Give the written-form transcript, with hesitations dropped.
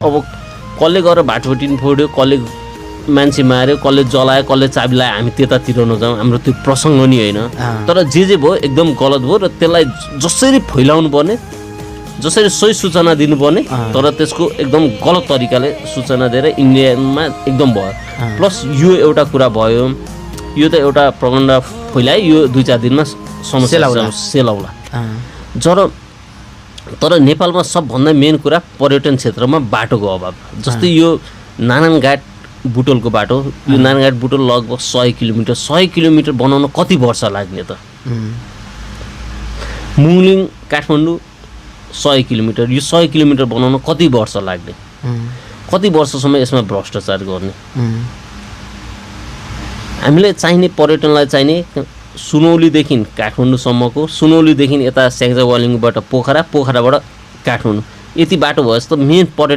अब कसले गएर भाटभटिन फोड्यो, कसले मान्छे मार्यो, कसले जलायो, कसले चाबी लायो, हामी त्यतातिर नजाउँ, हाम्रो त्यो प्रसङ्ग नि होइन। तर जे भयो एकदम गलत भयो र त्यसलाई जसरी फैलाउनु पर्ने, जसरी सही सूचना दिनुपर्ने, तर त्यसको एकदम गलत तरिकाले सूचना दिएर इन्डियामा एकदम भयो। प्लस यो एउटा कुरा भयो, यो त एउटा प्रगण्डा फैलायो, यो 2-4 दिनमा समस्या सेलाउला। तर नेपालमा सबभन्दा मेन कुरा पर्यटन क्षेत्रमा बाटोको अभाव। जस्तै यो नारायणघाट बुटोलको बाटो, यो नारायणघाट बुटोल लगभग 100 किलोमिटर, 100 किलोमिटर बनाउन कति वर्ष लाग्ने त? मुङलिङ काठमाडौँ 100 किलोमिटर, यो 100 किलोमिटर बनाउन कति वर्ष लाग्ने? कति वर्षसम्म यसमा भ्रष्टाचार गर्ने? हामीले चाहिने पर्यटनलाई चाहिने सुनौलीदेखि काठमाडौँसम्मको, सुनौलीदेखि यता स्याङ्जा वालिङबाट पोखराबाट काठमाडौँ, यति बाटो भएपछि त मेन पर्यटन